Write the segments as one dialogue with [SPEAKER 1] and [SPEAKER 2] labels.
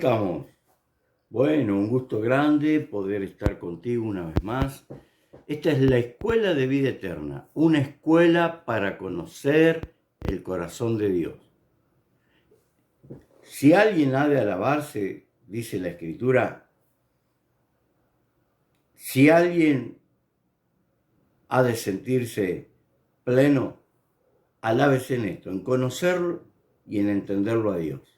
[SPEAKER 1] estamos? Bueno, un gusto grande poder estar contigo una vez más. Esta es la Escuela de Vida Eterna, una escuela para conocer el corazón de Dios. Si alguien ha de alabarse, dice la Escritura, si alguien ha de sentirse pleno, alábese en esto, en conocerlo y en entenderlo a Dios.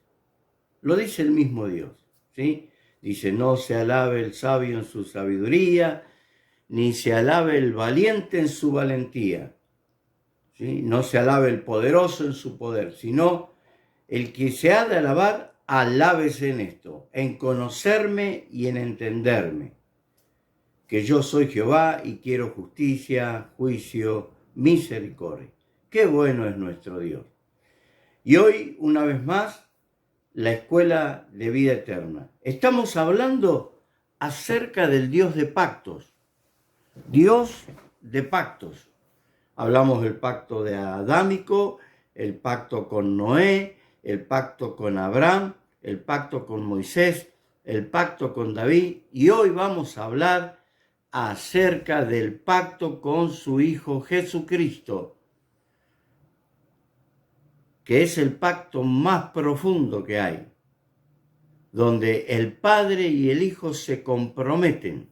[SPEAKER 1] Lo dice el mismo Dios, ¿sí? Dice, no se alabe el sabio en su sabiduría, ni se alabe el valiente en su valentía, ¿sí? No se alabe el poderoso en su poder, sino el que se ha de alabar, alábese en esto, en conocerme y en entenderme, que yo soy Jehová y quiero justicia, juicio, misericordia. Qué bueno es nuestro Dios. Y hoy, una vez más, la Escuela de Vida Eterna. Estamos hablando acerca del Dios de pactos. Dios de pactos. Hablamos del pacto de Adámico, el pacto con Noé, el pacto con Abraham, el pacto con Moisés, el pacto con David. Y hoy vamos a hablar acerca del pacto con su Hijo Jesucristo, que es el pacto más profundo que hay, donde el Padre y el Hijo se comprometen,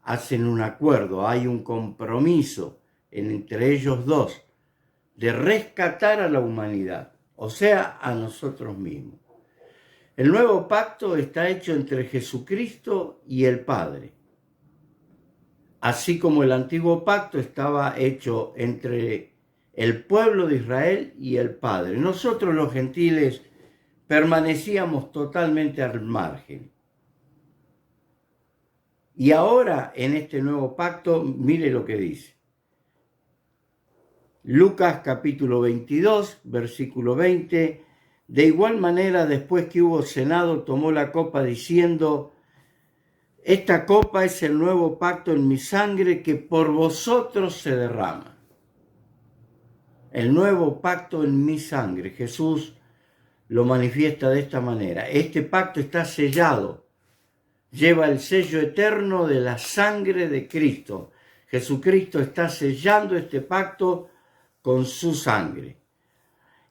[SPEAKER 1] hacen un acuerdo, hay un compromiso entre ellos dos de rescatar a la humanidad, o sea, a nosotros mismos. El nuevo pacto está hecho entre Jesucristo y el Padre, así como el antiguo pacto estaba hecho entre el pueblo de Israel y el Padre. Nosotros los gentiles permanecíamos totalmente al margen. Y ahora en este nuevo pacto, mire lo que dice. Lucas capítulo 22, versículo 20. De igual manera, después que hubo cenado, tomó la copa diciendo: esta copa es el nuevo pacto en mi sangre que por vosotros se derrama. El nuevo pacto en mi sangre. Jesús lo manifiesta de esta manera. Este pacto está sellado. Lleva el sello eterno de la sangre de Cristo. Jesucristo está sellando este pacto con su sangre.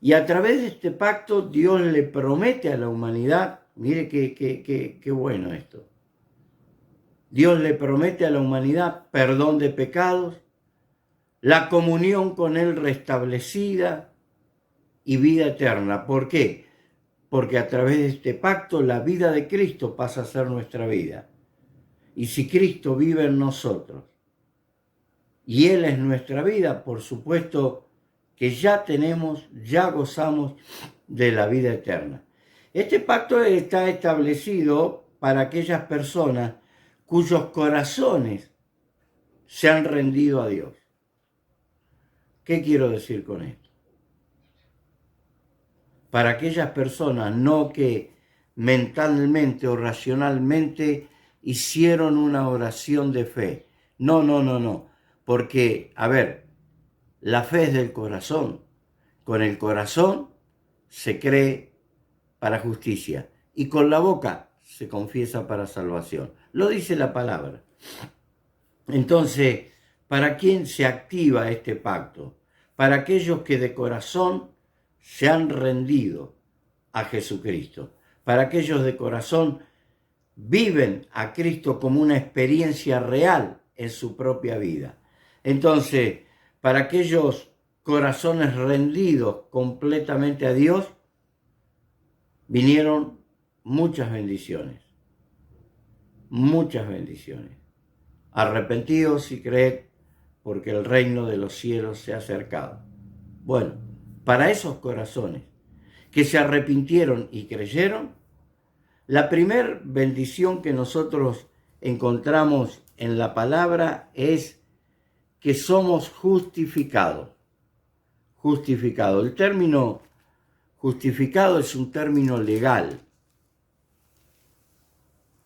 [SPEAKER 1] Y a través de este pacto Dios le promete a la humanidad, mire qué bueno esto. Dios le promete a la humanidad perdón de pecados, la comunión con Él restablecida y vida eterna. ¿Por qué? Porque a través de este pacto la vida de Cristo pasa a ser nuestra vida. Y si Cristo vive en nosotros y Él es nuestra vida, por supuesto que ya gozamos de la vida eterna. Este pacto está establecido para aquellas personas cuyos corazones se han rendido a Dios. ¿Qué quiero decir con esto? Para aquellas personas no que mentalmente o racionalmente hicieron una oración de fe. No. Porque, la fe es del corazón. Con el corazón se cree para justicia y con la boca se confiesa para salvación. Lo dice la palabra. Entonces, ¿para quién se activa este pacto? Para aquellos que de corazón se han rendido a Jesucristo. Para aquellos de corazón viven a Cristo como una experiencia real en su propia vida. Entonces, para aquellos corazones rendidos completamente a Dios, vinieron muchas bendiciones. Muchas bendiciones. Arrepentidos y creed, porque el reino de los cielos se ha acercado. Bueno, para esos corazones que se arrepintieron y creyeron, la primera bendición que nosotros encontramos en la palabra es que somos justificados. Justificado. El término justificado es un término legal,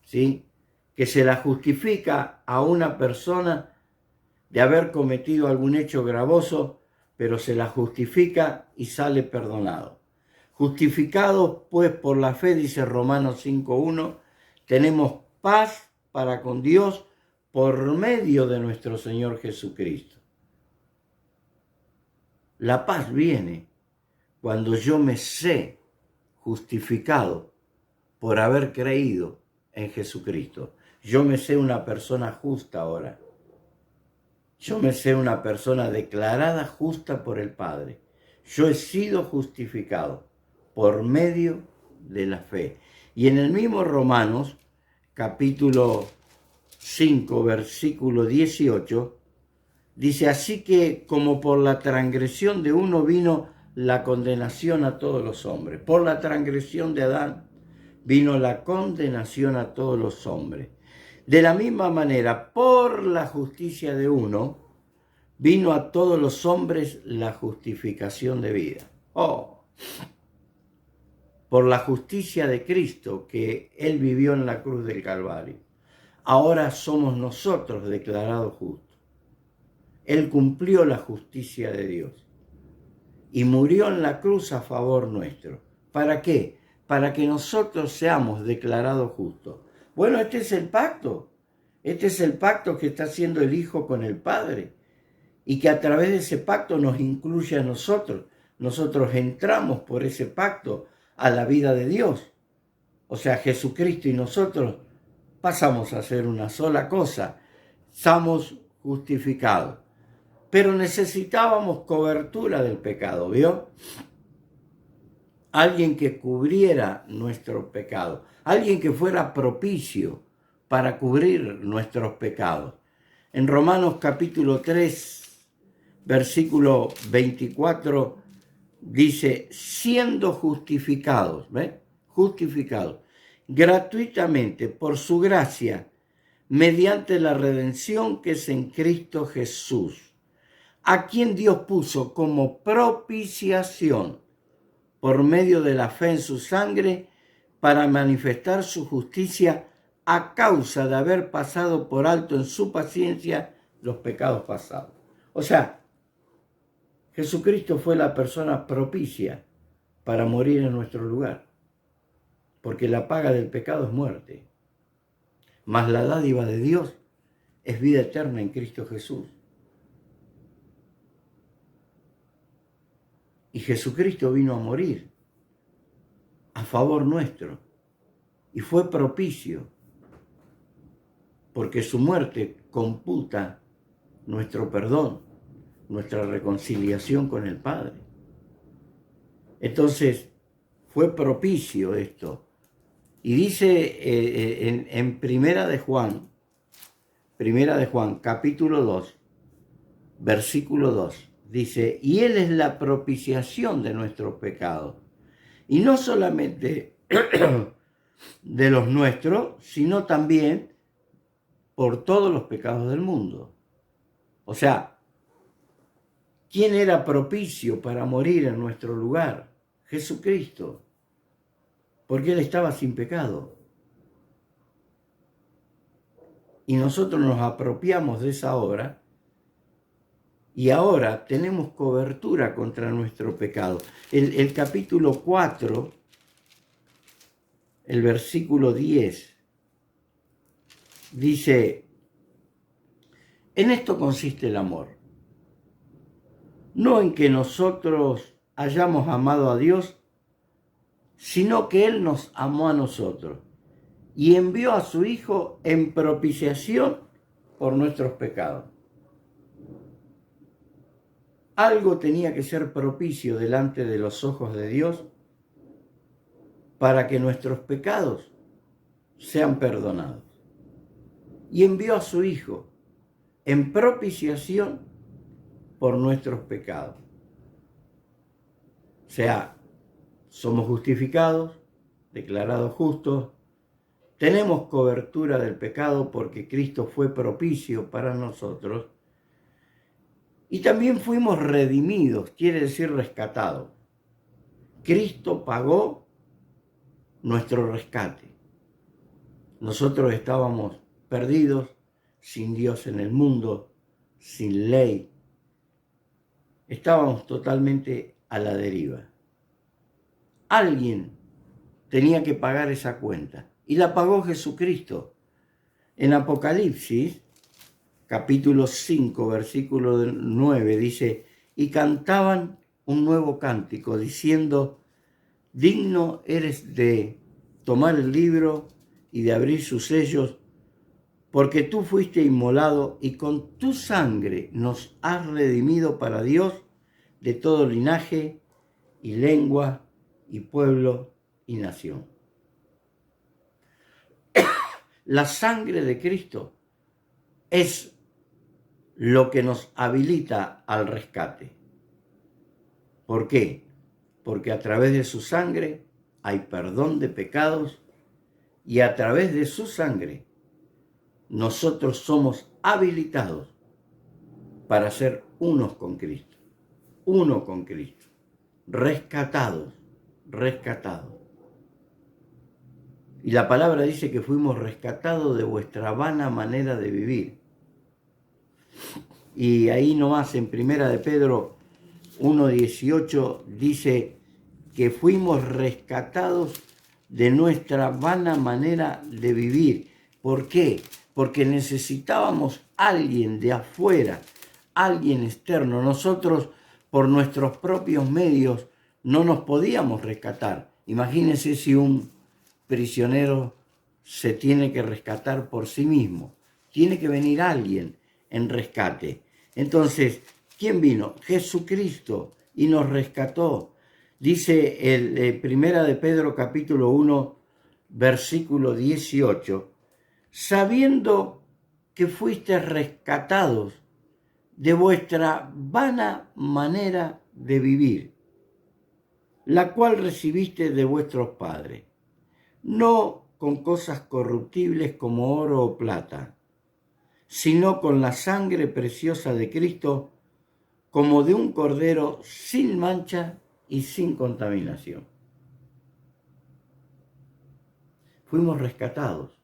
[SPEAKER 1] ¿sí? Que se la justifica a una persona de haber cometido algún hecho gravoso, pero se la justifica y sale perdonado. Justificados pues por la fe, dice Romanos 5:1, tenemos paz para con Dios por medio de nuestro Señor Jesucristo. La paz viene cuando yo me sé justificado por haber creído en Jesucristo. Yo me sé una persona justa ahora. Yo me sé una persona declarada justa por el Padre. Yo he sido justificado por medio de la fe. Y en el mismo Romanos, capítulo 5, versículo 18, dice, así que como por la transgresión de uno vino la condenación a todos los hombres, por la transgresión de Adán vino la condenación a todos los hombres. De la misma manera, por la justicia de uno, vino a todos los hombres la justificación de vida. Oh, por la justicia de Cristo que Él vivió en la cruz del Calvario. Ahora somos nosotros declarados justos. Él cumplió la justicia de Dios y murió en la cruz a favor nuestro. ¿Para qué? Para que nosotros seamos declarados justos. Bueno, este es el pacto. Este es el pacto que está haciendo el Hijo con el Padre y que a través de ese pacto nos incluye a nosotros. Nosotros entramos por ese pacto a la vida de Dios. O sea, Jesucristo y nosotros pasamos a ser una sola cosa. Somos justificados. Pero necesitábamos cobertura del pecado, ¿vio? Alguien que cubriera nuestro pecado. Alguien que fuera propicio para cubrir nuestros pecados. En Romanos capítulo 3, versículo 24, dice, siendo justificados, ¿ves? Justificados gratuitamente por su gracia, mediante la redención que es en Cristo Jesús, a quien Dios puso como propiciación por medio de la fe en su sangre para manifestar su justicia a causa de haber pasado por alto en su paciencia los pecados pasados. O sea, Jesucristo fue la persona propicia para morir en nuestro lugar, porque la paga del pecado es muerte, mas la dádiva de Dios es vida eterna en Cristo Jesús. Y Jesucristo vino a morir a favor nuestro y fue propicio, porque su muerte computa nuestro perdón, nuestra reconciliación con el Padre. Entonces, fue propicio esto. Y dice en Primera de Juan, capítulo 2, versículo 2, dice, y Él es la propiciación de nuestros pecados. Y no solamente de los nuestros, sino también por todos los pecados del mundo. O sea, ¿quién era propicio para morir en nuestro lugar? Jesucristo, porque Él estaba sin pecado. Y nosotros nos apropiamos de esa obra y ahora tenemos cobertura contra nuestro pecado. El capítulo 4, el versículo 10, dice, en esto consiste el amor, no en que nosotros hayamos amado a Dios, sino que Él nos amó a nosotros y envió a su Hijo en propiciación por nuestros pecados. Algo tenía que ser propicio delante de los ojos de Dios para que nuestros pecados sean perdonados. Y envió a su Hijo en propiciación por nuestros pecados. O sea, somos justificados, declarados justos, tenemos cobertura del pecado porque Cristo fue propicio para nosotros y también fuimos redimidos, quiere decir rescatados. Cristo pagó nuestro rescate. Nosotros estábamos perdidos, sin Dios en el mundo, sin ley. Estábamos totalmente a la deriva. Alguien tenía que pagar esa cuenta y la pagó Jesucristo. En Apocalipsis, capítulo 5, versículo 9, dice, y cantaban un nuevo cántico diciendo, digno eres de tomar el libro y de abrir sus sellos, porque tú fuiste inmolado y con tu sangre nos has redimido para Dios de todo linaje y lengua y pueblo y nación. La sangre de Cristo es lo que nos habilita al rescate. ¿Por qué? Porque a través de su sangre hay perdón de pecados y a través de su sangre nosotros somos habilitados para ser unos con Cristo, uno con Cristo, rescatados. Y la palabra dice que fuimos rescatados de vuestra vana manera de vivir. Y ahí nomás en Primera de Pedro 1:18 dice que fuimos rescatados de nuestra vana manera de vivir. ¿Por qué? Porque necesitábamos alguien de afuera, alguien externo. Nosotros, por nuestros propios medios, no nos podíamos rescatar. Imagínense si un prisionero se tiene que rescatar por sí mismo. Tiene que venir alguien en rescate. Entonces, ¿quién vino? Jesucristo, y nos rescató. Dice el Primera de Pedro capítulo 1, versículo 18, sabiendo que fuiste rescatados de vuestra vana manera de vivir, la cual recibiste de vuestros padres, no con cosas corruptibles como oro o plata, sino con la sangre preciosa de Cristo, como de un cordero sin mancha y sin contaminación. Fuimos rescatados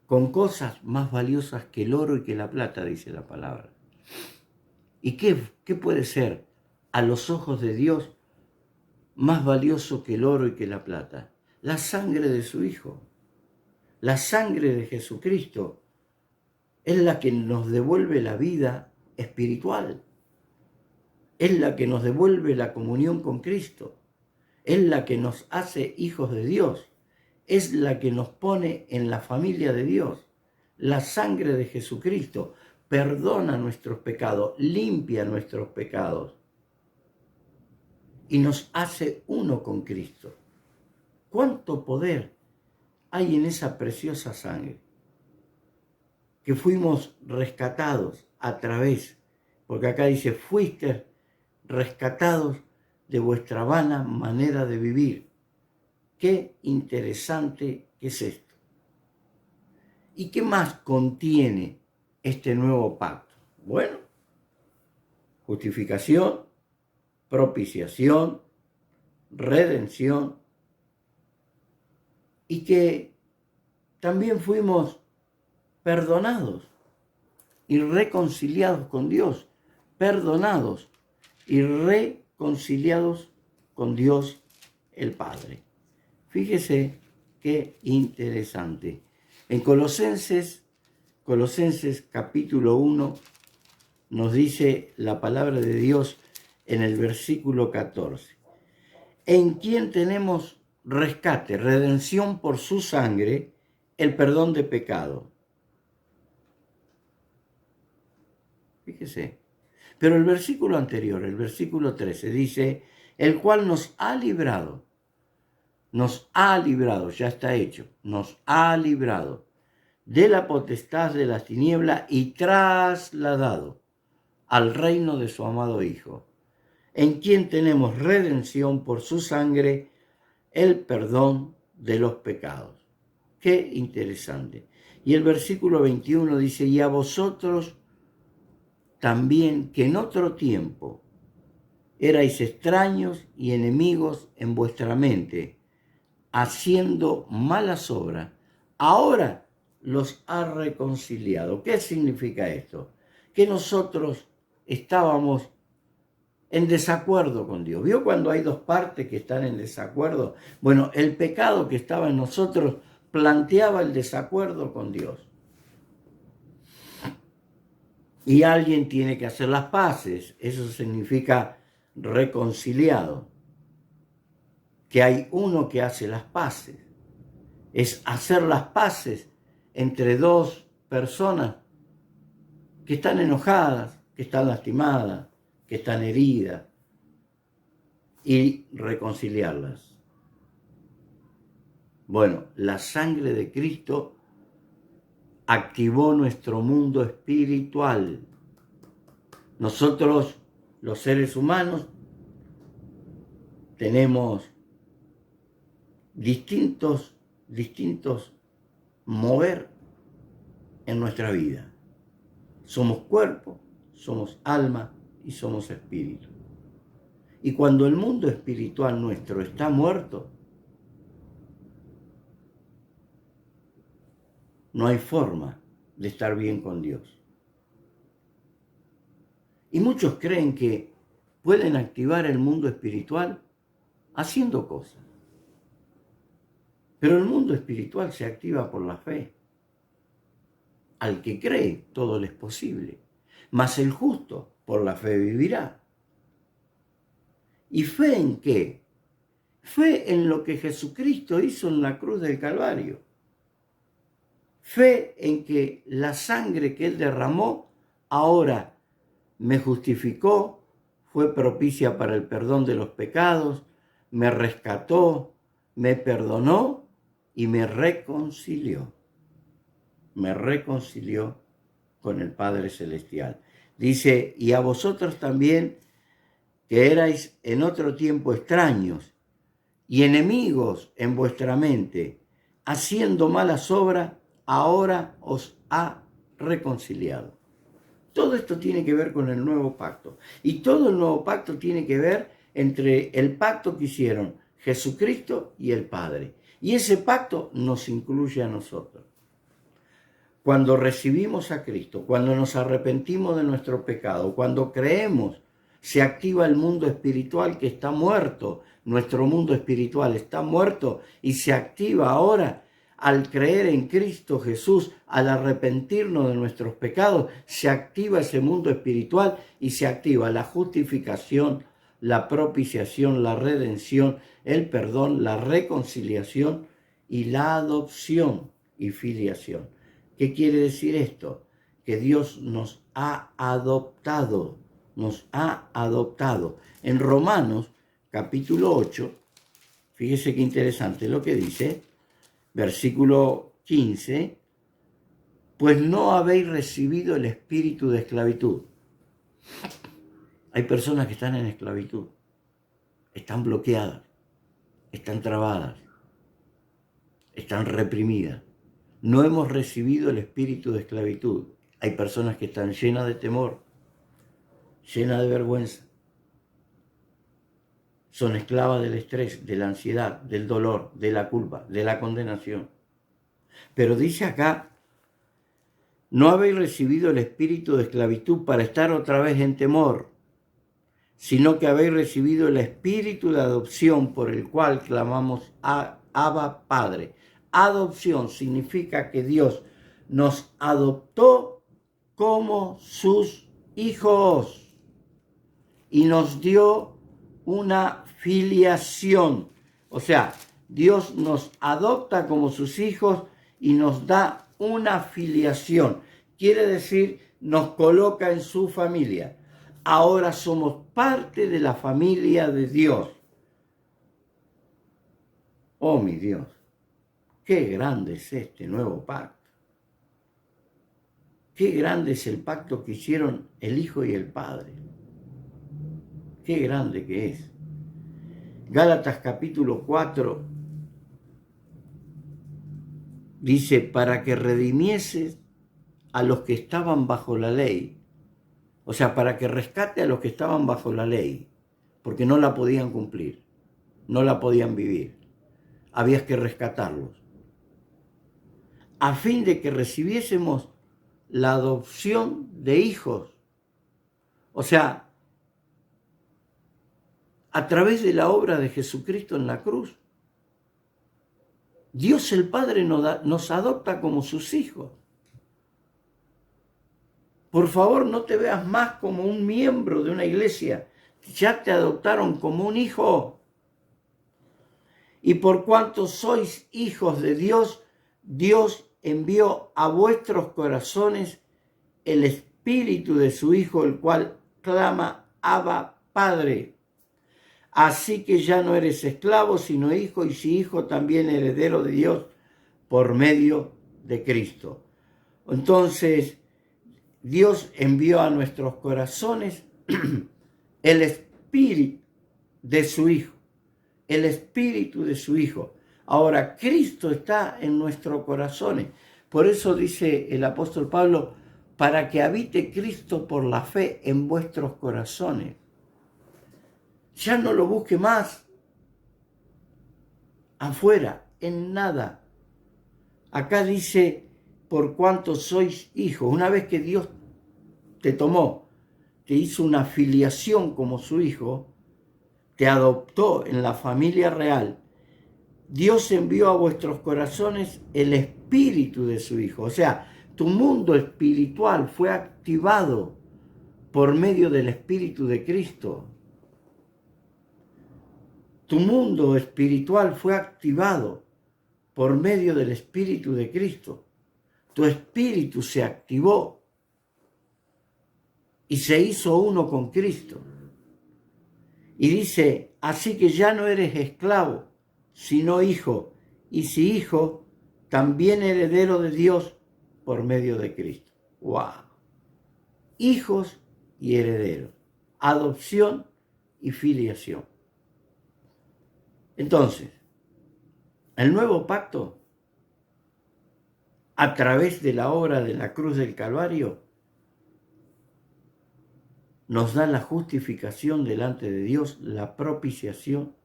[SPEAKER 1] con cosas más valiosas que el oro y que la plata, dice la palabra. ¿Y qué puede ser a los ojos de Dios más valioso que el oro y que la plata? La sangre de su Hijo, la sangre de Jesucristo, es la que nos devuelve la vida espiritual, es la que nos devuelve la comunión con Cristo, es la que nos hace hijos de Dios, es la que nos pone en la familia de Dios. La sangre de Jesucristo perdona nuestros pecados, limpia nuestros pecados y nos hace uno con Cristo. ¿Cuánto poder hay en esa preciosa sangre? Que fuimos rescatados a través, porque acá dice, fuiste rescatados de vuestra vana manera de vivir. Qué interesante que es esto. ¿Y qué más contiene este nuevo pacto? Bueno, justificación, propiciación, redención, y que también fuimos perdonados y reconciliados con Dios, perdonados y reconciliados con Dios el Padre. Fíjese qué interesante. En Colosenses capítulo 1 nos dice la palabra de Dios en el versículo 14. En quien tenemos rescate, redención por su sangre, el perdón de pecado. Fíjese. Pero el versículo anterior, el versículo 13, dice, el cual nos ha librado, ya está hecho, nos ha librado de la potestad de las tinieblas y trasladado al reino de su amado Hijo, en quien tenemos redención por su sangre, el perdón de los pecados. Qué interesante. Y el versículo 21 dice, y a vosotros también, que en otro tiempo erais extraños y enemigos en vuestra mente, haciendo malas obras, ahora los ha reconciliado. ¿Qué significa esto? Que nosotros estábamos en desacuerdo con Dios. ¿Vio cuando hay dos partes que están en desacuerdo? Bueno, el pecado que estaba en nosotros planteaba el desacuerdo con Dios. Y alguien tiene que hacer las paces. Eso significa reconciliado. Que hay uno que hace las paces. Es hacer las paces entre dos personas que están enojadas, que están lastimadas, que están heridas, y reconciliarlas. Bueno, la sangre de Cristo activó nuestro mundo espiritual. Nosotros, los seres humanos, tenemos distintos mover en nuestra vida. Somos cuerpo, somos alma y somos espíritu. Y cuando el mundo espiritual nuestro está muerto, no hay forma de estar bien con Dios. Y muchos creen que pueden activar el mundo espiritual haciendo cosas. Pero el mundo espiritual se activa por la fe. Al que cree, todo le es posible. Mas el justo por la fe vivirá. ¿Y fe en qué? Fe en lo que Jesucristo hizo en la cruz del Calvario. Fe en que la sangre que Él derramó ahora me justificó, fue propicia para el perdón de los pecados, me rescató, me perdonó y me reconcilió. Me reconcilió con el Padre Celestial. Dice, y a vosotros también, que erais en otro tiempo extraños y enemigos en vuestra mente, haciendo malas obras, ahora os ha reconciliado. Todo esto tiene que ver con el nuevo pacto. Y todo el nuevo pacto tiene que ver entre el pacto que hicieron Jesucristo y el Padre. Y ese pacto nos incluye a nosotros. Cuando recibimos a Cristo, cuando nos arrepentimos de nuestro pecado, cuando creemos, se activa el mundo espiritual que está muerto. Nuestro mundo espiritual está muerto y se activa ahora. Al creer en Cristo Jesús, al arrepentirnos de nuestros pecados, se activa ese mundo espiritual y se activa la justificación, la propiciación, la redención, el perdón, la reconciliación y la adopción y filiación. ¿Qué quiere decir esto? Que Dios nos ha adoptado, En Romanos capítulo 8, fíjese qué interesante lo que dice, versículo 15, pues no habéis recibido el espíritu de esclavitud. Hay personas que están en esclavitud, están bloqueadas, están trabadas, están reprimidas. No hemos recibido el espíritu de esclavitud. Hay personas que están llenas de temor, llenas de vergüenza. Son esclavas del estrés, de la ansiedad, del dolor, de la culpa, de la condenación. Pero dice acá, no habéis recibido el espíritu de esclavitud para estar otra vez en temor, sino que habéis recibido el espíritu de adopción por el cual clamamos Abba Padre. Adopción significa que Dios nos adoptó como sus hijos y nos dio una filiación. O sea, Dios nos adopta como sus hijos y nos da una filiación. Quiere decir, nos coloca en su familia. Ahora somos parte de la familia de Dios. Oh, mi Dios, qué grande es este nuevo pacto. Qué grande es el pacto que hicieron el Hijo y el Padre. Qué grande que es. Gálatas capítulo 4 dice, para que redimiese a los que estaban bajo la ley. O sea, para que rescate a los que estaban bajo la ley, porque no la podían cumplir, no la podían vivir. Había que rescatarlos, a fin de que recibiésemos la adopción de hijos. O sea, a través de la obra de Jesucristo en la cruz. Dios el Padre nos adopta como sus hijos. Por favor, no te veas más como un miembro de una iglesia. Ya te adoptaron como un hijo. Y por cuanto sois hijos de Dios, Dios envió a vuestros corazones el Espíritu de su Hijo, el cual clama, Abba, Padre. Así que ya no eres esclavo, sino hijo, y si hijo, también heredero de Dios por medio de Cristo. Entonces, Dios envió a nuestros corazones el Espíritu de su Hijo, el Espíritu de su Hijo. Ahora, Cristo está en nuestros corazones. Por eso dice el apóstol Pablo, para que habite Cristo por la fe en vuestros corazones. Ya no lo busque más afuera, en nada. Acá dice, por cuanto sois hijos. Una vez que Dios te tomó, te hizo una filiación como su hijo, te adoptó en la familia real, Dios envió a vuestros corazones el Espíritu de su Hijo. O sea, tu mundo espiritual fue activado por medio del Espíritu de Cristo. Tu mundo espiritual fue activado por medio del Espíritu de Cristo. Tu espíritu se activó y se hizo uno con Cristo. Y dice, así que ya no eres esclavo, sino hijo, y si hijo, también heredero de Dios por medio de Cristo. ¡Wow! Hijos y herederos, adopción y filiación. Entonces, el nuevo pacto, a través de la obra de la cruz del Calvario, nos da la justificación delante de Dios, la propiciación,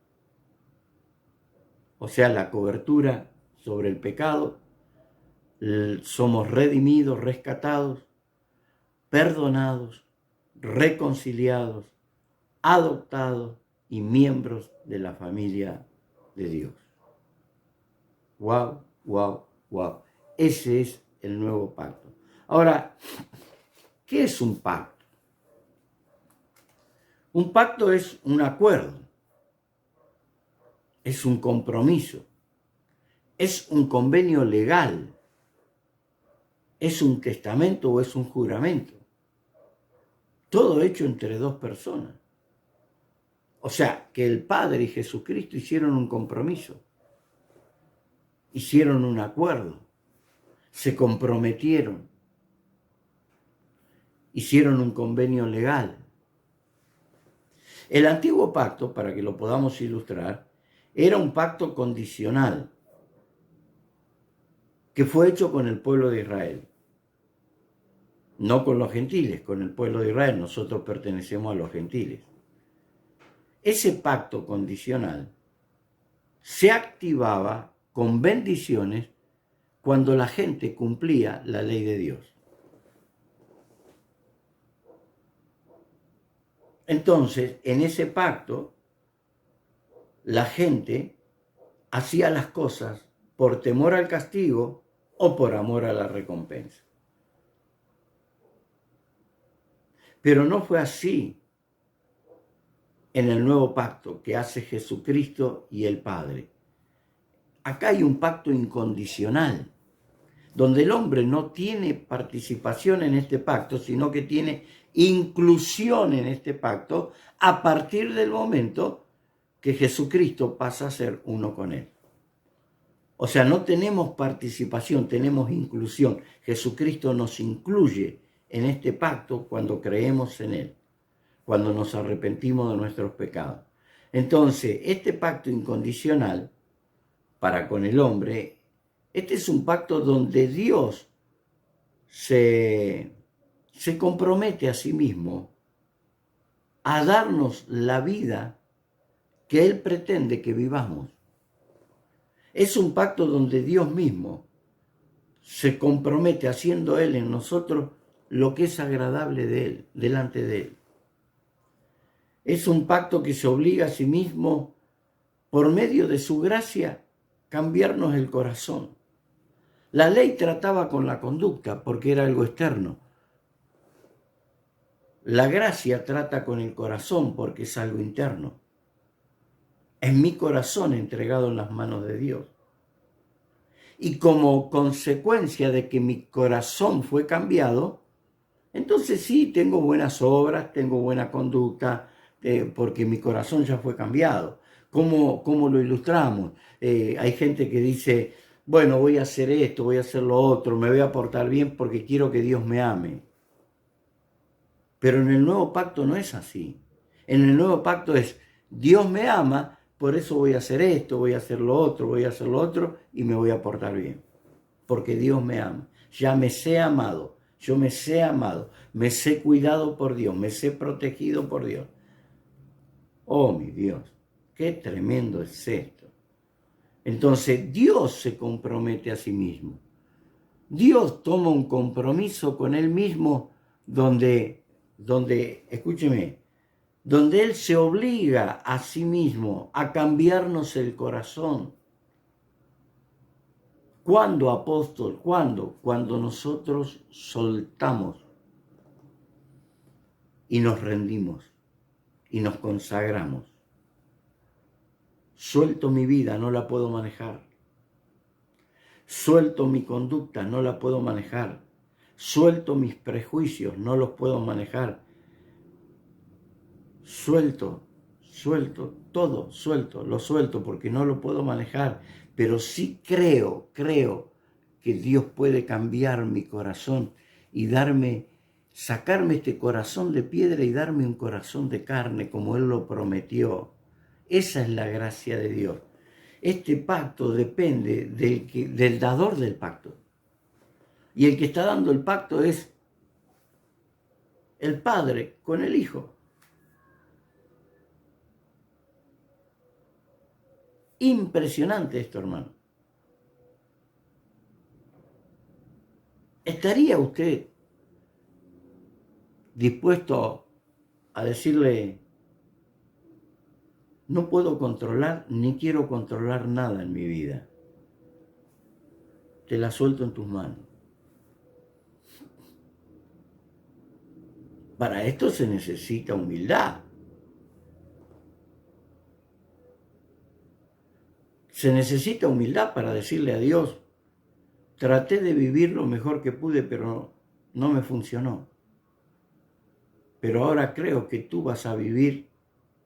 [SPEAKER 1] o sea, la cobertura sobre el pecado. Somos redimidos, rescatados, perdonados, reconciliados, adoptados y miembros de la familia de Dios. ¡Wow, wow, wow! Ese es el nuevo pacto. Ahora, ¿qué es un pacto? Un pacto es un acuerdo, es un compromiso, es un convenio legal, es un testamento o es un juramento. Todo hecho entre dos personas. O sea, que el Padre y Jesucristo hicieron un compromiso, hicieron un acuerdo, se comprometieron, hicieron un convenio legal. El antiguo pacto, para que lo podamos ilustrar, era un pacto condicional que fue hecho con el pueblo de Israel. No con los gentiles, con el pueblo de Israel. Nosotros pertenecemos a los gentiles. Ese pacto condicional se activaba con bendiciones cuando la gente cumplía la ley de Dios. Entonces, en ese pacto, la gente hacía las cosas por temor al castigo o por amor a la recompensa. Pero no fue así en el nuevo pacto que hace Jesucristo y el Padre. Acá hay un pacto incondicional, donde el hombre no tiene participación en este pacto, sino que tiene inclusión en este pacto a partir del momento que Jesucristo pasa a ser uno con él. O sea, no tenemos participación, tenemos inclusión. Jesucristo nos incluye en este pacto cuando creemos en él, cuando nos arrepentimos de nuestros pecados. Entonces, este pacto incondicional para con el hombre, este es un pacto donde Dios se compromete a sí mismo a darnos la vida que Él pretende que vivamos. Es un pacto donde Dios mismo se compromete haciendo Él en nosotros lo que es agradable de Él, delante de Él. Es un pacto que se obliga a sí mismo, por medio de su gracia, cambiarnos el corazón. La ley trataba con la conducta porque era algo externo. La gracia trata con el corazón porque es algo interno. Es mi corazón entregado en las manos de Dios. Y como consecuencia de que mi corazón fue cambiado, entonces sí, tengo buenas obras, tengo buena conducta, porque mi corazón ya fue cambiado. ¿Cómo lo ilustramos? Hay gente que dice, bueno, voy a hacer esto, voy a hacer lo otro, me voy a portar bien porque quiero que Dios me ame. Pero en el nuevo pacto no es así. En el nuevo pacto es, Dios me ama, por eso voy a hacer esto, voy a hacer lo otro, voy a hacer lo otro y me voy a portar bien. Porque Dios me ama. Ya me sé amado, yo me sé amado, me sé cuidado por Dios, me sé protegido por Dios. Oh, mi Dios, qué tremendo es esto. Entonces Dios se compromete a sí mismo. Dios toma un compromiso con Él mismo donde, escúcheme, donde Él se obliga a sí mismo a cambiarnos el corazón. ¿Cuándo, apóstol? ¿Cuándo? Cuando nosotros soltamos y nos rendimos y nos consagramos. Suelto mi vida, no la puedo manejar. Suelto mi conducta, no la puedo manejar. Suelto mis prejuicios, no los puedo manejar. Suelto todo, lo suelto porque no lo puedo manejar, pero sí creo que Dios puede cambiar mi corazón y sacarme este corazón de piedra y darme un corazón de carne como Él lo prometió. Esa es la gracia de Dios. Este pacto depende del dador del pacto. Y el que está dando el pacto es el Padre con el Hijo. Impresionante esto, hermano. ¿Estaría usted dispuesto a decirle, no puedo controlar ni quiero controlar nada en mi vida? Te la suelto en tus manos. Para esto se necesita humildad. Se necesita humildad para decirle a Dios, traté de vivir lo mejor que pude, pero no me funcionó. Pero ahora creo que tú vas a vivir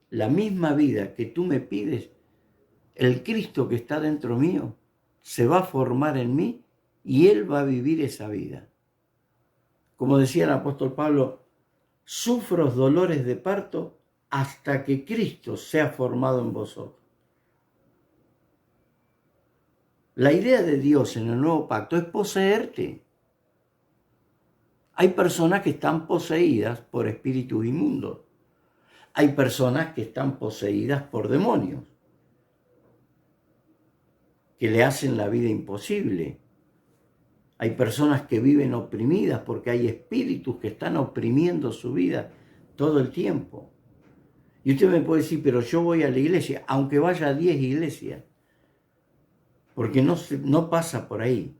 [SPEAKER 1] la misma vida que tú me pides. El Cristo que está dentro mío se va a formar en mí y Él va a vivir esa vida. Como decía el apóstol Pablo, sufro dolores de parto hasta que Cristo sea formado en vosotros. La idea de Dios en el nuevo pacto es poseerte. Hay personas que están poseídas por espíritus inmundos. Hay personas que están poseídas por demonios, que le hacen la vida imposible. Hay personas que viven oprimidas porque hay espíritus que están oprimiendo su vida todo el tiempo. Y usted me puede decir, pero yo voy a la iglesia, aunque vaya a 10 iglesias, porque no pasa por ahí.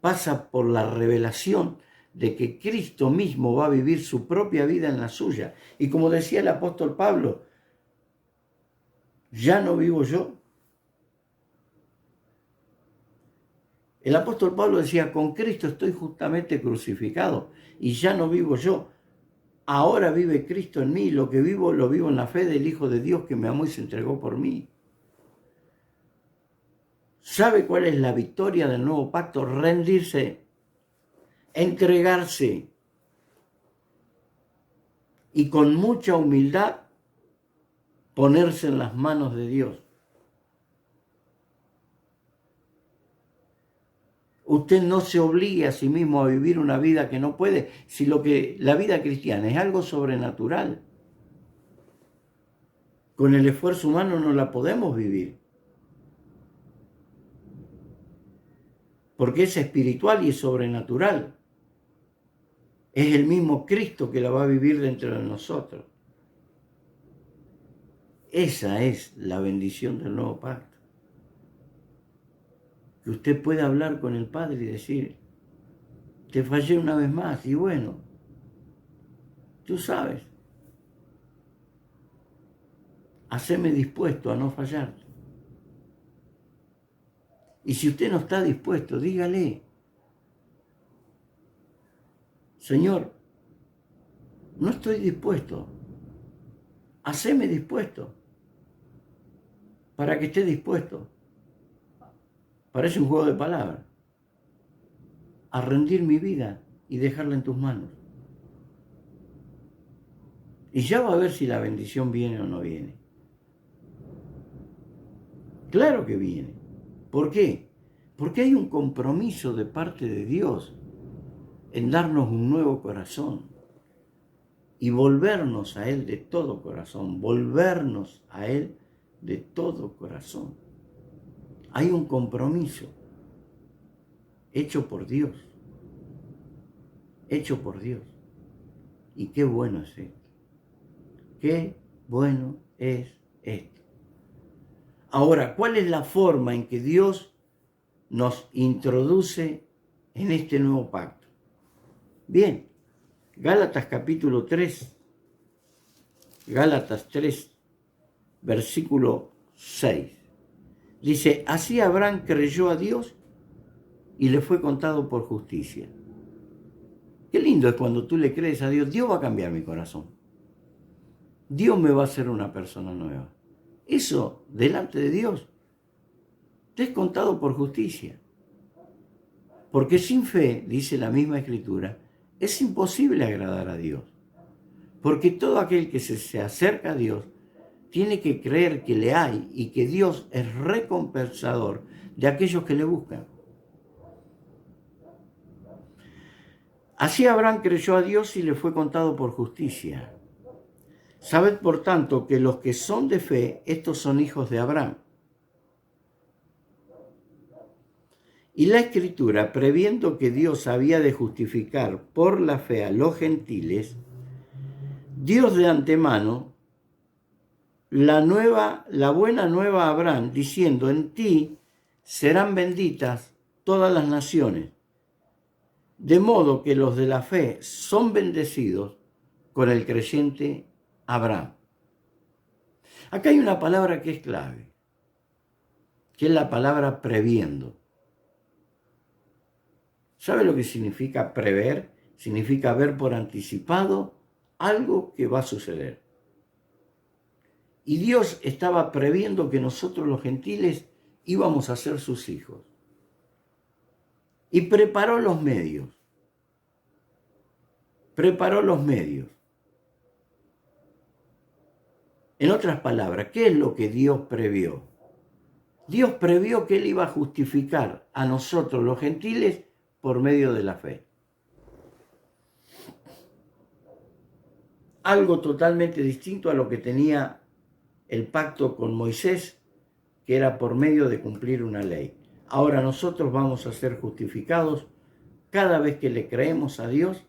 [SPEAKER 1] Pasa por la revelación de que Cristo mismo va a vivir su propia vida en la suya. Y como decía el apóstol Pablo, ya no vivo yo. El apóstol Pablo decía, con Cristo estoy justamente crucificado y ya no vivo yo. Ahora vive Cristo en mí, lo que vivo lo vivo en la fe del Hijo de Dios que me amó y se entregó por mí. ¿Sabe cuál es la victoria del nuevo pacto? Rendirse, entregarse y con mucha humildad ponerse en las manos de Dios. Usted no se obligue a sí mismo a vivir una vida que no puede, si la vida cristiana es algo sobrenatural. Con el esfuerzo humano no la podemos vivir. Porque es espiritual y es sobrenatural. Es el mismo Cristo que la va a vivir dentro de nosotros. Esa es la bendición del nuevo pacto. Que usted pueda hablar con el Padre y decir, te fallé una vez más, y bueno, tú sabes, haceme dispuesto a no fallarte. Y si usted no está dispuesto, dígale, Señor, no estoy dispuesto, haceme dispuesto, para que esté dispuesto. Parece un juego de palabras. A rendir mi vida y dejarla en tus manos. Y ya va a ver si la bendición viene o no viene. Claro que viene. ¿Por qué? Porque hay un compromiso de parte de Dios en darnos un nuevo corazón y volvernos a Él de todo corazón, volvernos a Él de todo corazón. Hay un compromiso hecho por Dios, hecho por Dios. Y qué bueno es esto, qué bueno es esto. Ahora, ¿cuál es la forma en que Dios nos introduce en este nuevo pacto? Bien, Gálatas capítulo 3, Gálatas 3, versículo 6. Dice, así Abraham creyó a Dios y le fue contado por justicia. Qué lindo es cuando tú le crees a Dios, Dios va a cambiar mi corazón. Dios me va a hacer una persona nueva. Eso, delante de Dios, te es contado por justicia. Porque sin fe, dice la misma Escritura, es imposible agradar a Dios. Porque todo aquel que se acerca a Dios tiene que creer que le hay y que Dios es recompensador de aquellos que le buscan. Así Abraham creyó a Dios y le fue contado por justicia. Sabed, por tanto, que los que son de fe, estos son hijos de Abraham. Y la Escritura, previendo que Dios había de justificar por la fe a los gentiles, Dios de antemano la buena nueva a Abraham, diciendo, en ti serán benditas todas las naciones, de modo que los de la fe son bendecidos con el creyente Abraham. Acá hay una palabra que es clave, que es la palabra previendo. ¿Sabe lo que significa prever? Significa ver por anticipado algo que va a suceder. Y Dios estaba previendo que nosotros los gentiles íbamos a ser sus hijos. Y preparó los medios. Preparó los medios. En otras palabras, ¿qué es lo que Dios previó? Dios previó que Él iba a justificar a nosotros los gentiles por medio de la fe. Algo totalmente distinto a lo que tenía el pacto con Moisés, que era por medio de cumplir una ley. Ahora nosotros vamos a ser justificados cada vez que le creemos a Dios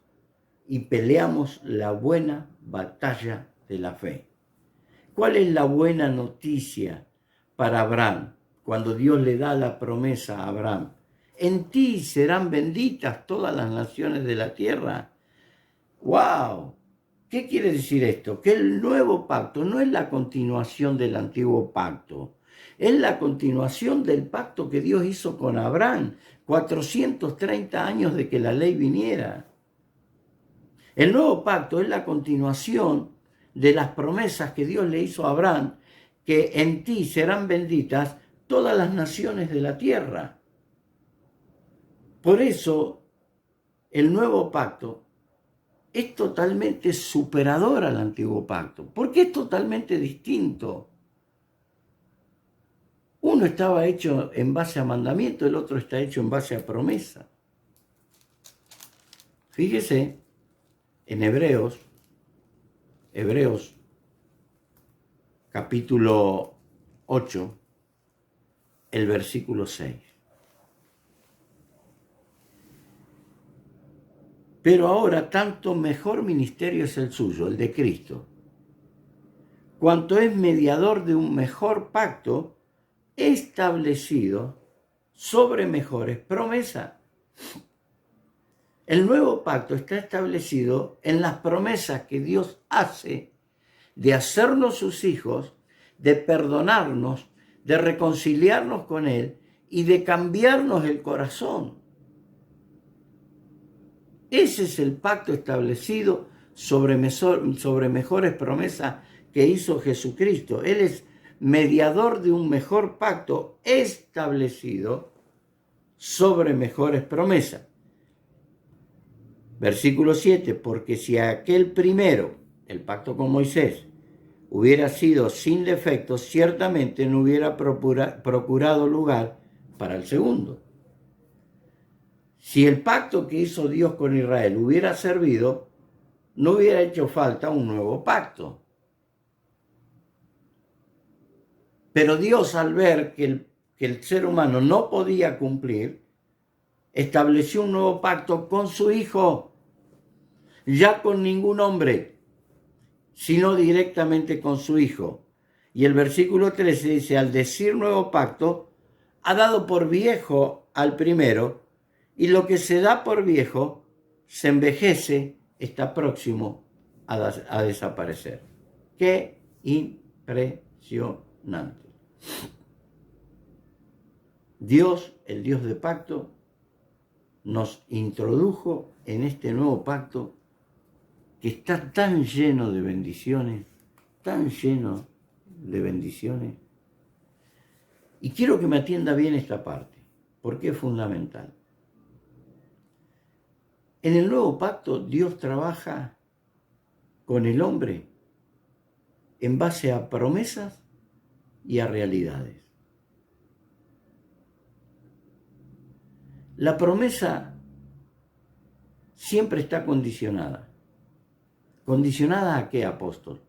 [SPEAKER 1] y peleamos la buena batalla de la fe. ¿Cuál es la buena noticia para Abraham cuando Dios le da la promesa a Abraham? En ti serán benditas todas las naciones de la tierra. ¡Wow! ¿Qué quiere decir esto? Que el nuevo pacto no es la continuación del antiguo pacto. Es la continuación del pacto que Dios hizo con Abraham, 430 años de que la ley viniera. El nuevo pacto es la continuación de las promesas que Dios le hizo a Abraham, que en ti serán benditas todas las naciones de la tierra. Por eso, el nuevo pacto es totalmente superador al antiguo pacto, porque es totalmente distinto. Uno estaba hecho en base a mandamiento, el otro está hecho en base a promesa. Fíjese, en Hebreos capítulo 8, el versículo 6. Pero ahora tanto mejor ministerio es el suyo, el de Cristo, cuanto es mediador de un mejor pacto establecido sobre mejores promesas. El nuevo pacto está establecido en las promesas que Dios hace de hacernos sus hijos, de perdonarnos, de reconciliarnos con Él y de cambiarnos el corazón. Ese es el pacto establecido sobre mejores promesas que hizo Jesucristo. Él es mediador de un mejor pacto establecido sobre mejores promesas. Versículo 7, porque si aquel primero, el pacto con Moisés, hubiera sido sin defectos, ciertamente no hubiera procurado lugar para el segundo. Si el pacto que hizo Dios con Israel hubiera servido, no hubiera hecho falta un nuevo pacto. Pero Dios, al ver que el ser humano no podía cumplir, estableció un nuevo pacto con su Hijo, ya con ningún hombre, sino directamente con su Hijo. Y el versículo 13 dice, al decir nuevo pacto, ha dado por viejo al primero, y lo que se da por viejo se envejece, está próximo a desaparecer. ¡Qué impresionante! Dios, el Dios de pacto, nos introdujo en este nuevo pacto que está tan lleno de bendiciones, tan lleno de bendiciones. Y quiero que me atienda bien esta parte, porque es fundamental. En el nuevo pacto, Dios trabaja con el hombre en base a promesas y a realidades. La promesa siempre está condicionada. ¿Condicionada a qué, apóstol?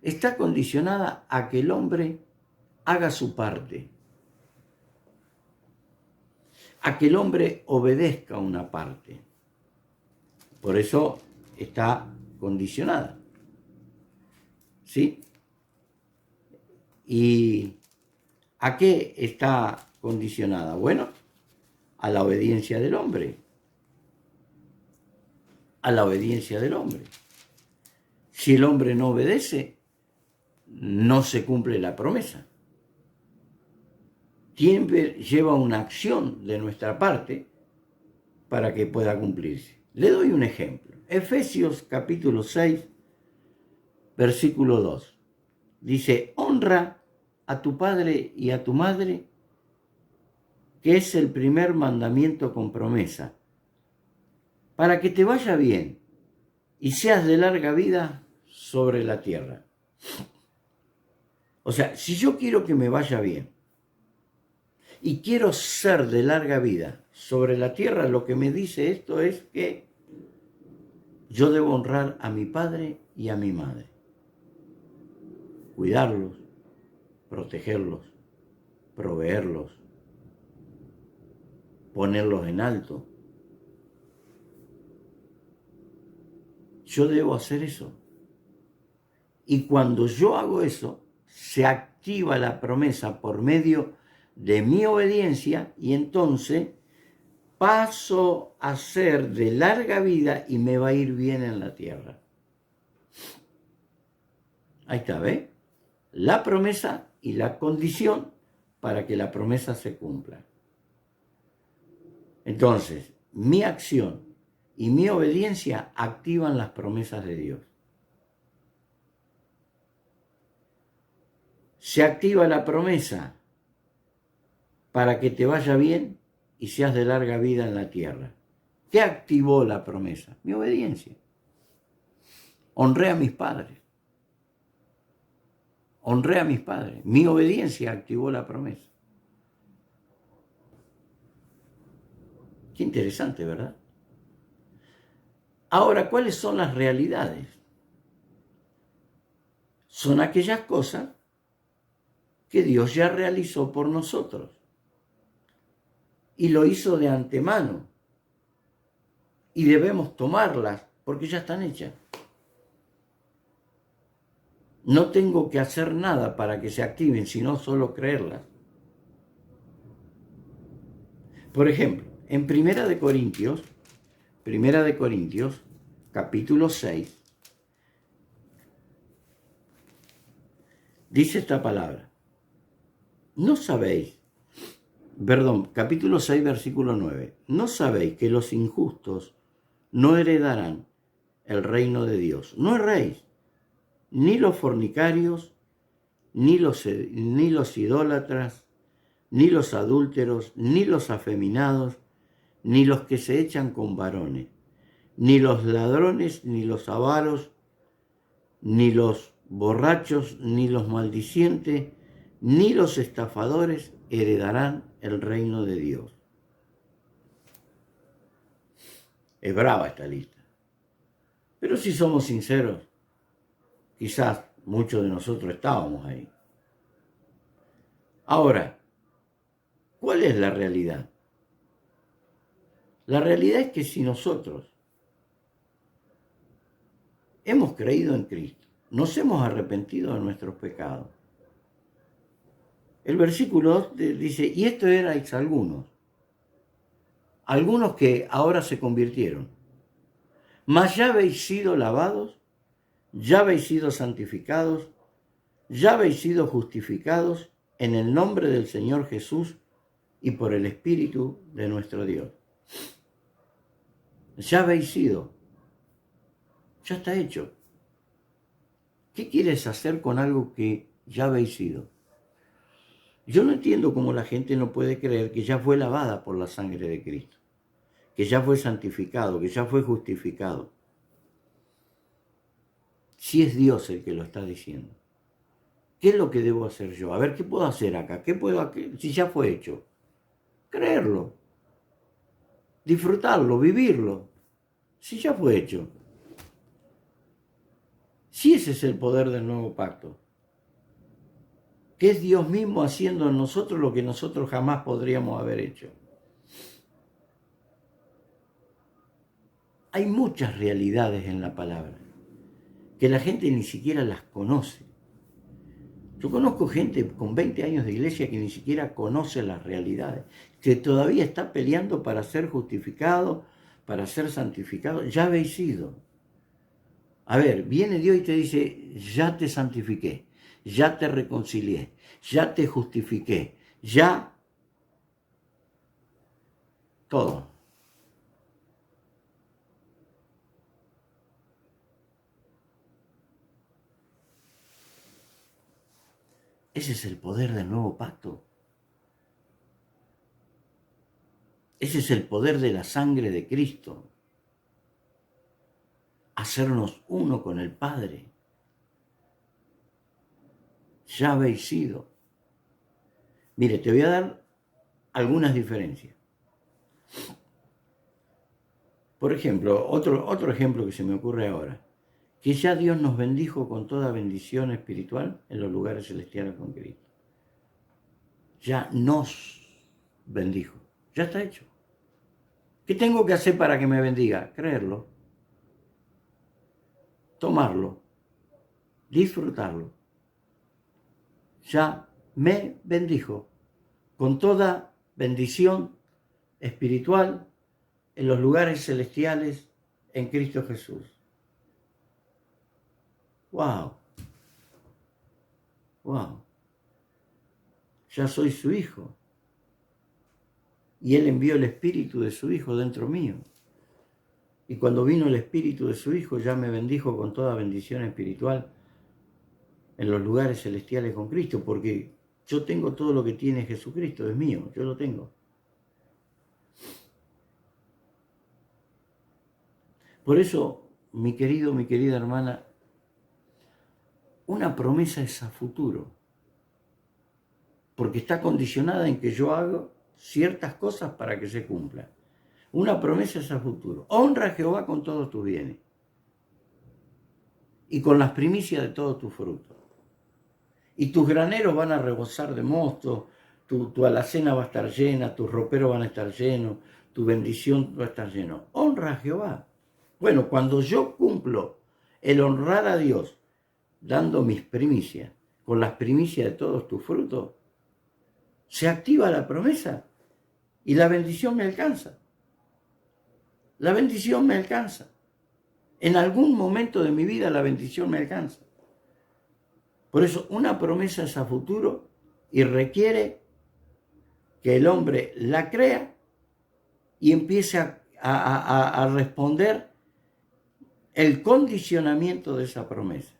[SPEAKER 1] Está condicionada a que el hombre haga su parte, a que el hombre obedezca una parte. Por eso está condicionada. ¿Sí? ¿Y a qué está condicionada? Bueno, a la obediencia del hombre. A la obediencia del hombre. Si el hombre no obedece, no se cumple la promesa. Siempre lleva una acción de nuestra parte para que pueda cumplirse. Le doy un ejemplo. Efesios capítulo 6, versículo 2. Dice, honra a tu padre y a tu madre, que es el primer mandamiento con promesa, para que te vaya bien y seas de larga vida sobre la tierra. O sea, si yo quiero que me vaya bien y quiero ser de larga vida sobre la tierra, lo que me dice esto es que yo debo honrar a mi padre y a mi madre. Cuidarlos, protegerlos, proveerlos, ponerlos en alto. Yo debo hacer eso. Y cuando yo hago eso, se activa la promesa por medio de mi obediencia y entonces paso a ser de larga vida y me va a ir bien en la tierra. Ahí está, ¿ves? La promesa y la condición para que la promesa se cumpla. Entonces, mi acción y mi obediencia activan las promesas de Dios. Se activa la promesa para que te vaya bien y seas de larga vida en la tierra. ¿Qué activó la promesa? Mi obediencia. Honré a mis padres. Honré a mis padres. Mi obediencia activó la promesa. Qué interesante, ¿verdad? Ahora, ¿cuáles son las realidades? Son aquellas cosas que Dios ya realizó por nosotros. Y lo hizo de antemano. Y debemos tomarlas porque ya están hechas. No tengo que hacer nada para que se activen, sino solo creerlas. Por ejemplo, en Primera de Corintios, capítulo 6, dice esta palabra. No sabéis, capítulo 6, versículo 9. No sabéis que los injustos no heredarán el reino de Dios. No erréis, ni los fornicarios, ni los idólatras, ni los adúlteros, ni los afeminados, ni los que se echan con varones, ni los ladrones, ni los avaros, ni los borrachos, ni los maldicientes, ni los estafadores heredarán el reino de Dios. Es brava esta lista. Pero si somos sinceros, quizás muchos de nosotros estábamos ahí. Ahora, ¿cuál es la realidad? La realidad es que si nosotros hemos creído en Cristo, nos hemos arrepentido de nuestros pecados. El versículo 2 dice, y esto erais algunos que ahora se convirtieron, mas ya habéis sido lavados, ya habéis sido santificados, ya habéis sido justificados en el nombre del Señor Jesús y por el Espíritu de nuestro Dios. Ya habéis sido, ya está hecho. ¿Qué quieres hacer con algo que ya habéis sido? Yo no entiendo cómo la gente no puede creer que ya fue lavada por la sangre de Cristo, que ya fue santificado, que ya fue justificado. Si es Dios el que lo está diciendo. ¿Qué es lo que debo hacer yo? A ver, ¿qué puedo hacer acá? ¿Qué puedo hacer si ya fue hecho? Creerlo, disfrutarlo, vivirlo, si ya fue hecho. Si ese es el poder del nuevo pacto, que es Dios mismo haciendo en nosotros lo que nosotros jamás podríamos haber hecho. Hay muchas realidades en la palabra que la gente ni siquiera las conoce. Yo conozco gente con 20 años de iglesia que ni siquiera conoce las realidades, que todavía está peleando para ser justificado, para ser santificado. Ya habéis sido. A ver, viene Dios y te dice, ya te santifiqué, ya te reconcilié, ya te justifiqué, ya todo. Ese es el poder del nuevo pacto. Ese es el poder de la sangre de Cristo. Hacernos uno con el Padre. Ya habéis sido. Mire, te voy a dar algunas diferencias. Por ejemplo, otro ejemplo que se me ocurre ahora, que ya Dios nos bendijo con toda bendición espiritual en los lugares celestiales con Cristo. Ya nos bendijo, ya está hecho. ¿Qué tengo que hacer para que me bendiga? Creerlo, tomarlo, disfrutarlo. Ya me bendijo con toda bendición espiritual en los lugares celestiales en Cristo Jesús. ¡Wow! ¡Wow! Ya soy su hijo. Y Él envió el espíritu de su hijo dentro mío. Y cuando vino el espíritu de su hijo, ya me bendijo con toda bendición espiritual en los lugares celestiales con Cristo, porque yo tengo todo lo que tiene Jesucristo, es mío, yo lo tengo. Por eso, mi querida hermana, una promesa es a futuro, porque está condicionada en que yo hago ciertas cosas para que se cumplan. Una promesa es a futuro. Honra a Jehová con todos tus bienes y con las primicias de todos tus frutos. Y tus graneros van a rebosar de mosto, tu alacena va a estar llena, tus roperos van a estar llenos, tu bendición va a estar lleno. Honra a Jehová. Bueno, cuando yo cumplo el honrar a Dios dando mis primicias, con las primicias de todos tus frutos, se activa la promesa y la bendición me alcanza. La bendición me alcanza. En algún momento de mi vida la bendición me alcanza. Por eso una promesa es a futuro y requiere que el hombre la crea y empiece a responder el condicionamiento de esa promesa.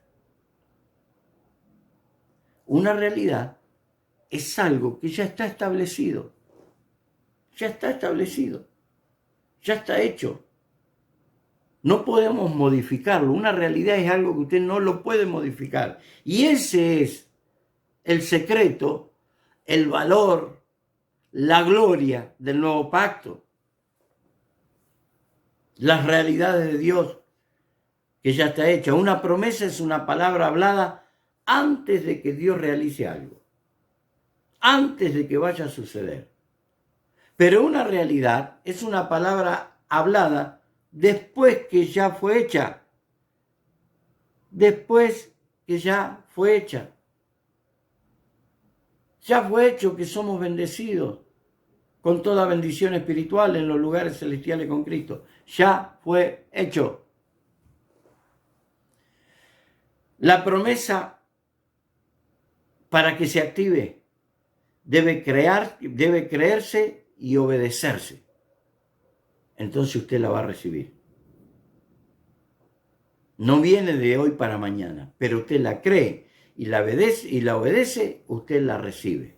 [SPEAKER 1] Una realidad es algo que ya está establecido, ya está establecido, ya está hecho. No podemos modificarlo. Una realidad es algo que usted no lo puede modificar. Y ese es el secreto, el valor, la gloria del nuevo pacto. Las realidades de Dios que ya está hecha. Una promesa es una palabra hablada antes de que Dios realice algo, antes de que vaya a suceder. Pero una realidad es una palabra hablada después que ya fue hecha. Después que ya fue hecha. Ya fue hecho que somos bendecidos con toda bendición espiritual en los lugares celestiales con Cristo. Ya fue hecho. La promesa, para que se active, debe creerse y obedecerse. Entonces usted la va a recibir. No viene de hoy para mañana, pero usted la cree y la obedece, usted la recibe.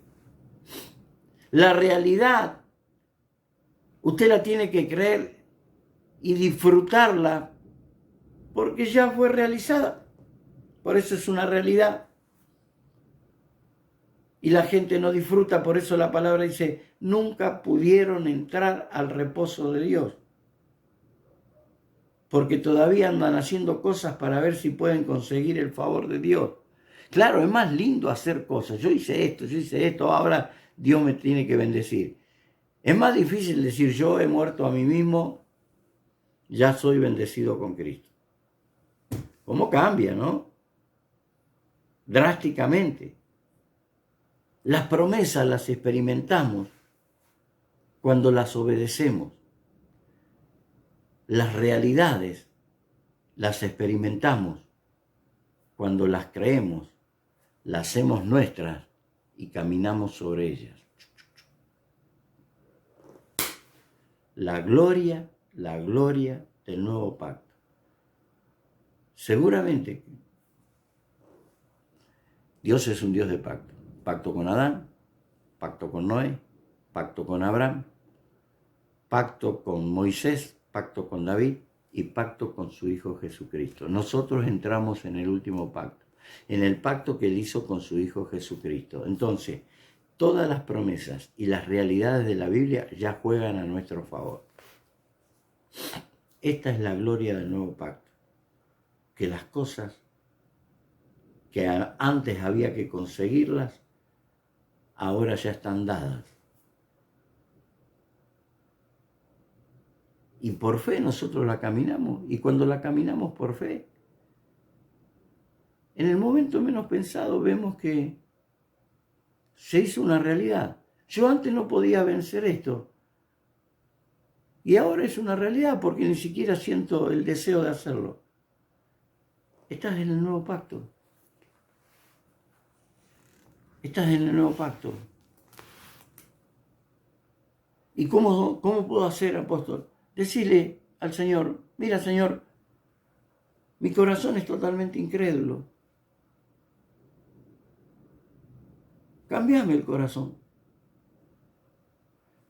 [SPEAKER 1] La realidad, usted la tiene que creer y disfrutarla porque ya fue realizada. Por eso es una realidad. Y la gente no disfruta, por eso la palabra dice, nunca pudieron entrar al reposo de Dios. Porque todavía andan haciendo cosas para ver si pueden conseguir el favor de Dios. Claro, es más lindo hacer cosas. Yo hice esto, ahora Dios me tiene que bendecir. Es más difícil decir, yo he muerto a mí mismo, ya soy bendecido con Cristo. ¿Cómo cambia, no? Drásticamente. Las promesas las experimentamos cuando las obedecemos. Las realidades las experimentamos cuando las creemos, las hacemos nuestras y caminamos sobre ellas. La gloria del nuevo pacto. Seguramente Dios es un Dios de pacto. Pacto con Adán, pacto con Noé, pacto con Abraham, pacto con Moisés, pacto con David y pacto con su Hijo Jesucristo. Nosotros entramos en el último pacto, en el pacto que él hizo con su Hijo Jesucristo. Entonces, todas las promesas y las realidades de la Biblia ya juegan a nuestro favor. Esta es la gloria del nuevo pacto, que las cosas que antes había que conseguirlas, ahora ya están dadas. Y por fe nosotros la caminamos. Y cuando la caminamos por fe, en el momento menos pensado vemos que se hizo una realidad. Yo antes no podía vencer esto. Y ahora es una realidad porque ni siquiera siento el deseo de hacerlo. Estás en el nuevo pacto. Estás en el nuevo pacto. ¿Y cómo puedo hacer, apóstol? Decirle al Señor, mira, Señor, mi corazón es totalmente incrédulo. Cámbiame el corazón.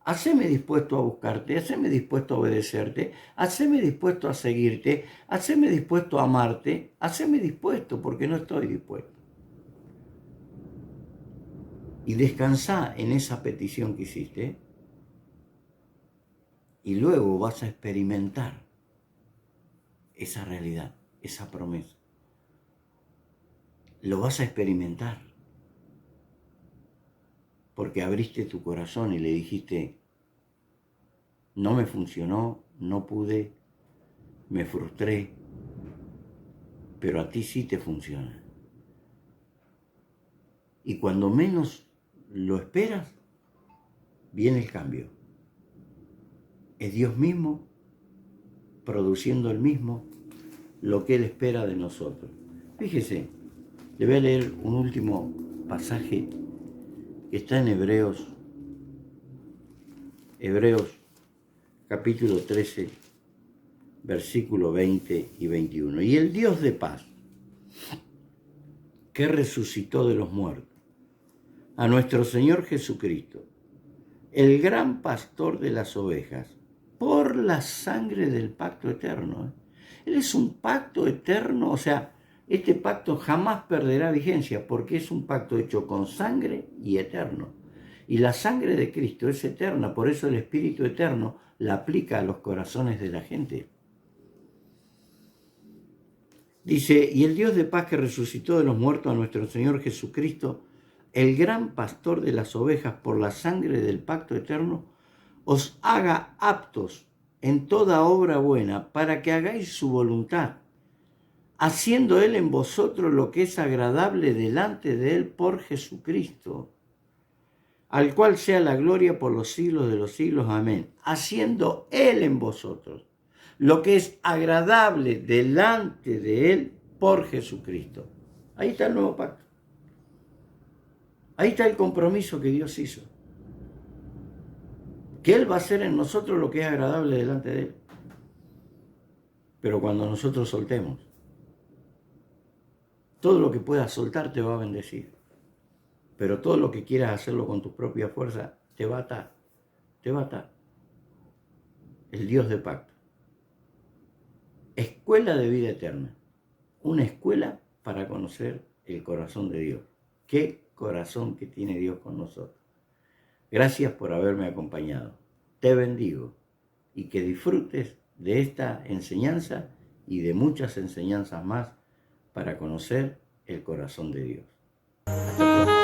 [SPEAKER 1] Haceme dispuesto a buscarte, haceme dispuesto a obedecerte, haceme dispuesto a seguirte, haceme dispuesto a amarte, haceme dispuesto porque no estoy dispuesto. Y descansá en esa petición que hiciste y luego vas a experimentar esa realidad, esa promesa. Lo vas a experimentar porque abriste tu corazón y le dijiste, no me funcionó, no pude, me frustré, pero a ti sí te funciona. Y cuando menos lo esperas, viene el cambio. Es Dios mismo produciendo el mismo lo que Él espera de nosotros. Fíjese, le voy a leer un último pasaje que está en Hebreos capítulo 13, versículo 20 y 21. Y el Dios de paz, que resucitó de los muertos a nuestro Señor Jesucristo, el gran pastor de las ovejas, por la sangre del pacto eterno. Él es un pacto eterno, o sea, este pacto jamás perderá vigencia porque es un pacto hecho con sangre y eterno. Y la sangre de Cristo es eterna, por eso el Espíritu eterno la aplica a los corazones de la gente. Dice, y el Dios de paz que resucitó de los muertos a nuestro Señor Jesucristo, el gran pastor de las ovejas por la sangre del pacto eterno, os haga aptos en toda obra buena para que hagáis su voluntad, haciendo Él en vosotros lo que es agradable delante de Él por Jesucristo, al cual sea la gloria por los siglos de los siglos. Amén. Haciendo Él en vosotros lo que es agradable delante de Él por Jesucristo. Ahí está el nuevo pacto. Ahí está el compromiso que Dios hizo. Que Él va a hacer en nosotros lo que es agradable delante de Él. Pero cuando nosotros soltemos, todo lo que puedas soltar te va a bendecir. Pero todo lo que quieras hacerlo con tu propia fuerza te va a atar. Te va a atar. El Dios de pacto. Escuela de vida eterna. Una escuela para conocer el corazón de Dios. Qué corazón que tiene Dios con nosotros. Gracias por haberme acompañado. Te bendigo y que disfrutes de esta enseñanza y de muchas enseñanzas más para conocer el corazón de Dios. Hasta pronto.